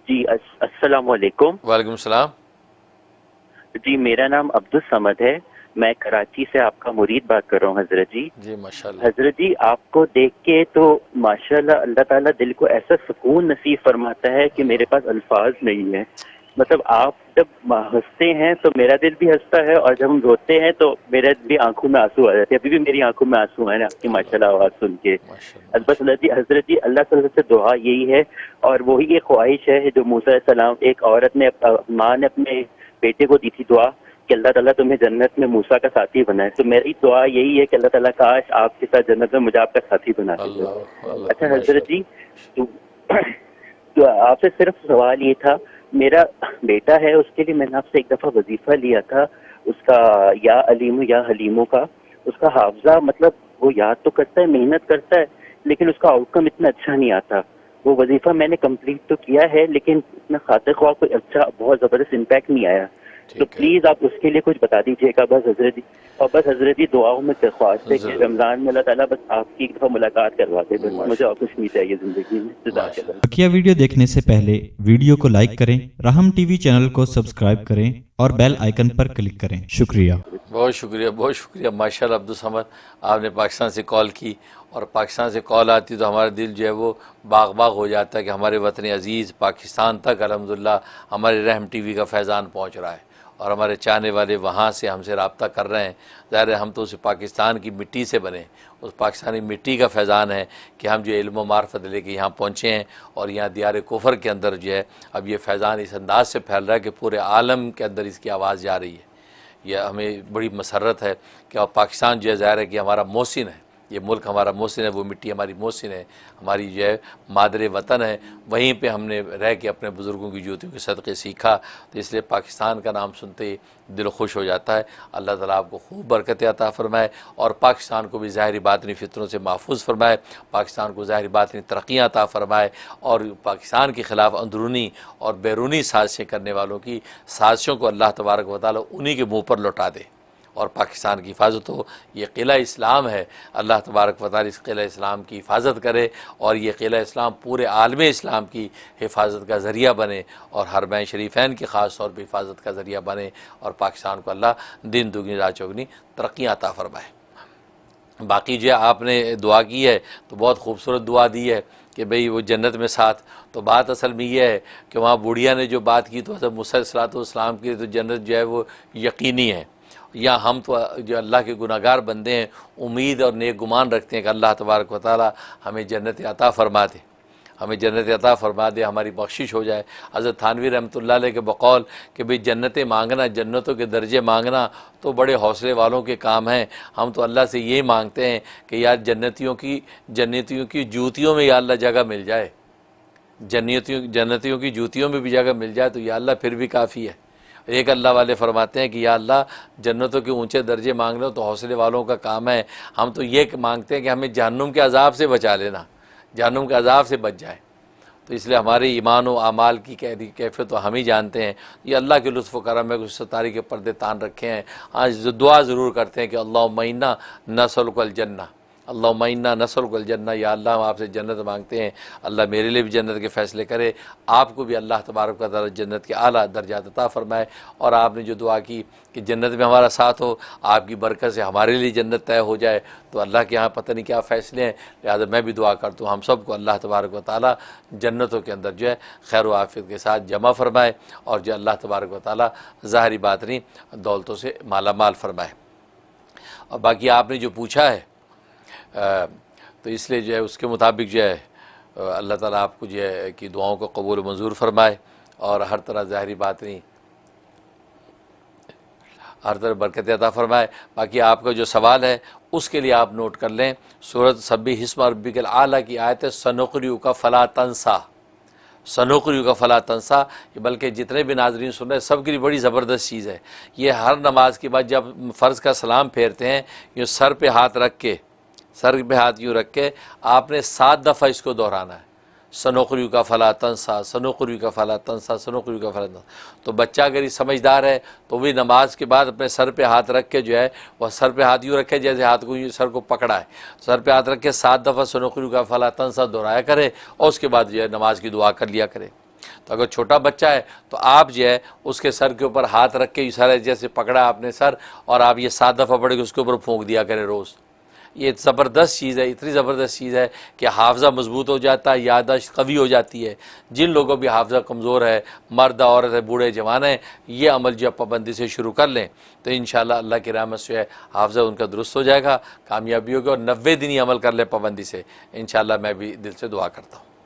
जी अस्सलाम वालेकुम। वालेकुम सलाम। जी मेरा नाम अब्दुल समद है, मैं कराची से आपका मुरीद बात कर रहा हूँ हजरत जी। जी माशाल्लाह। हजरत जी आपको देख के तो माशाल्लाह अल्लाह ताला दिल को ऐसा सुकून नसीब फरमाता है कि मेरे पास अल्फाज नहीं है। मतलब आप जब हंसते हैं तो मेरा दिल भी हंसता है, और जब हम रोते हैं तो मेरे भी आंखों में आंसू आ जाते हैं। अभी भी मेरी आंखों में आंसू हैं आपकी माशाल्लाह आवाज सुन के। माशाल्लाह बस हजरत जी अल्लाह ताला से दुआ यही है, और वही एक ख्वाहिश है जो मूसा सलाम एक औरत ने माँ ने अपने बेटे को दी थी दुआ कि अल्लाह ताला तुम्हें जन्नत में मूसा का साथी बनाए। तो मेरी दुआ यही है कि अल्लाह ताला काश आपके साथ जन्नत में मुझे आपका साथी बना दे। अल्लाह अल्लाह अच्छा हजरत जी, माशाल्लाह। तो आपसे सिर्फ सवाल ये था, मेरा बेटा है, उसके लिए मैंने आपसे एक दफ़ा वजीफ़ा लिया था उसका, या अलीमो या हलीमो का। उसका हाफजा मतलब वो याद तो करता है, मेहनत करता है, लेकिन उसका आउटकम इतना अच्छा नहीं आता। वो वजीफ़ा मैंने कंप्लीट तो किया है, लेकिन इतना खातिर ख्वाह कोई अच्छा बहुत ज़बरदस्त इम्पैक्ट नहीं आया। तो ठीक है। प्लीज़ आप उसके लिए कुछ बता दीजिएगा बस हजरत जी। और बस हजरत जी दुआओं में दरख्वास्त है कि ज़रूर। रमज़ान में अल्लाह ताला बस आपकी एक दफ़ा मुलाकात करवा दे, बस मुझे और कुछ माशाल्लाह नहीं चाहिए ज़िंदगी में। जज़ाकल्लाह। माशाल्लाह। बकिया वीडियो देखने से पहले वीडियो को लाइक करें, राहम टीवी चैनल को सब्सक्राइब करें और बेल आइकन पर क्लिक करें। शुक्रिया। बहुत शुक्रिया, बहुत शुक्रिया माशाल्लाह। अब्दुल समद आपने पाकिस्तान से कॉल की, और पाकिस्तान से कॉल आती तो हमारा दिल जो है वो बाग बाग हो जाता है कि हमारे वतन अज़ीज़ पाकिस्तान तक अल्हम्दुलिल्लाह हमारे रहम टीवी का फैज़ान पहुँच रहा है, और हमारे चाहने वाले वहाँ से हमसे रब्ता कर रहे हैं। ज़ाहिर है हम तो उस पाकिस्तान की मिट्टी से बने, उस पाकिस्तानी मिट्टी का फैज़ान है कि हम जो इल्म व मार्फत लेके यहाँ पहुँचे हैं, और यहाँ दियार कुफर के अंदर जो है अब ये फैज़ान इस अंदाज से फैल रहा है कि पूरे आलम के अंदर इसकी आवाज़ जा रही है। यह हमें बड़ी मसरत है कि अब पाकिस्तान जो है ज़ाहिर है कि हमारा मोहसिन है, ये मुल्क हमारा मोहसिन है, वो मिट्टी हमारी मोहसिन है, हमारी जो है मादरे वतन है। वहीं पे हमने रह के अपने बुज़ुर्गों की ज्योतियों के सदक़े सीखा, तो इसलिए पाकिस्तान का नाम सुनते ही दिल खुश हो जाता है। अल्लाह ताला आपको खूब बरकत अता फ़रमाए, और पाकिस्तान को भी ज़ाहिरी बातनी फ़ितरों से महफूज फ़रमाए, पाकिस्तान को ज़ाहिरी बातनी तरक्कियाँ अता फ़रमाए, और पाकिस्तान के ख़िलाफ़ अंदरूनी और बैरूनी साजिशें करने वालों की साजिशों को अल्लाह तबारक व तआला उन्हीं के मुँह पर लौटा दे, और पाकिस्तान की हिफाजत हो। ये क़िला इस्लाम है, अल्लाह तबारक व तआला इस क़िला इस्लाम की हिफाजत करे, और ये क़िला इस्लाम पूरे आलम इस्लाम की हिफाजत का ज़रिया बने, और हरमैन शरीफ़ैन की ख़ास तौर पर हिफाजत का ज़रिया बने, और पाकिस्तान को अल्लाह दिन दुगनी रात चौगनी तरक्कियाँ अता फ़रमाए। बाकी जो आपने दुआ की है तो बहुत खूबसूरत दुआ दी है कि भाई वो जन्नत में साथ। तो बात असल में ये है कि वहाँ बुढ़िया ने जो बात की तो हज़रत मूसा अलैहिस्सलाम की तो जन्नत जो है वो यकीनी है, या हम तो जो अल्लाह के गुनाहगार बंदे हैं उम्मीद और नेक गुमान रखते हैं कि अल्लाह तबारक व तआला हमें जन्नत अता फ़रमा दे, हमें जन्नत अता फ़रमा दे, हमारी बख्शिश हो जाए। हज़रत थानवी रहमतुल्लाह अलैह के बकौल कि भाई जन्नतें मांगना, जन्नतों के दर्जे मांगना तो बड़े हौसले वालों के काम हैं। हम तो अल्लाह से यही मांगते हैं कि यार जन्नतियों की जूतियों में या अल्लाह जगह मिल जाए, जन्नतियों की जूतियों में भी जगह मिल जाए तो या अल्लाह फिर भी काफ़ी है। एक अल्लाह वाले फरमाते हैं कि या अल्लाह जन्नतों के ऊंचे दर्जे मांग लो तो हौसले वालों का काम है। हम तो ये मांगते हैं कि हमें जहन्नुम के अजाब से बचा लेना, जहन्नुम के अजाब से बच जाए। तो इसलिए हमारे ईमान व आमाल की कैफियत तो हम ही जानते हैं। ये अल्लाह के लुत्फ़ करम है, कुछ सतारी के पर्दे तान रखे हैं। आज दुआ ज़रूर करते हैं कि अल्लाहुम्मा इन्ना नसअलुकल जन्नह, अल्लाहुम्मा इन्ना नसअलुकल जन्नह, या अल्लाह हम आपसे जन्नत मांगते हैं। अल्लाह मेरे लिए भी जन्नत के फ़ैसले करे, आपको भी अल्लाह तबारक व तआला जन्नत के आला दर्जात अता फ़रमाए। और आपने जो दुआ की कि जन्नत में हमारा साथ हो, आपकी बरकत से हमारे लिए जन्नत तय हो जाए, तो अल्लाह के यहाँ पता नहीं क्या फ़ैसले हैं। लिहाजा मैं भी दुआ करता हूँ हम सब को अल्लाह तबारक व तआला जन्नतों के अंदर जो है खैर व आफ़ियत के साथ जमा फ़रमाए, और जो अल्लाह तबारक व तआला ज़ाहिरी बातिनी दौलतों से माला माल फ़रमाए। और बाकी आपने जो पूछा है तो इसलिए जो है उसके मुताबिक जो है अल्लाह ताला आपको जो है कि दुआओं को कबूल मंजूर फ़रमाए, और हर तरह ज़ाहिरी बात नहीं हर तरह बरकत अता फ़रमाए। बाकी आपका जो सवाल है उसके लिए आप नोट कर लें, सूरत सब्बिह हिस्म रब्बिकल आला की आयत है सनुक़रिउका फ़ला तंसा, सनुक़रिउका फ़ला तंसा। बल्कि जितने भी नाज़रीन सुन रहे हैं सब के लिए बड़ी ज़बरदस्त चीज़ है। ये हर नमाज के बाद जब फ़र्ज़ का सलाम फेरते हैं, ये सर पे हाथ रख के, सर पे हाथ यूँ रख के आपने 7 दफ़ा इसको दोहराना है, सनुक़रिउका फ़ला तंसा, सनुक़रिउका फ़ला तंसा, सनुक़रिउका फ़ला तंसा। तो बच्चा अगर ये समझदार है तो भी नमाज के बाद अपने सर पे हाथ रख के जो है वह सर पे हाथ यूँ रखे जैसे हाथ को सर को पकड़ा है, सर पे हाथ रख के 7 दफ़ा सनुक़रिउका फ़ला तंसा दोहराया करे, और उसके बाद जो है नमाज की दुआ कर लिया करे। तो अगर छोटा बच्चा है तो आप जो है उसके सर के ऊपर हाथ रख के इशारा जैसे पकड़ा आपने सर, और आप ये 7 दफ़ा पढ़ के उसके ऊपर फूंक दिया करें रोज़। ये ज़बरदस्त चीज़ है, इतनी ज़बरदस्त चीज़ है कि हाफ़ज़ा मजबूत हो जाता है, याददाश्त कवी हो जाती है। जिन लोगों भी हाफ़ज़ा कमज़ोर है, मर्द औरत है, बूढ़े जवान हैं, ये अमल जो पाबंदी से शुरू कर लें तो इंशाअल्लाह अल्लाह की रहमत से है हाफ़ज़ा उनका दुरुस्त हो जाएगा, कामयाबी होगी। और 90 दिन ही अमल कर लें पाबंदी से, इंशाअल्लाह मैं भी दिल से दुआ करता हूँ।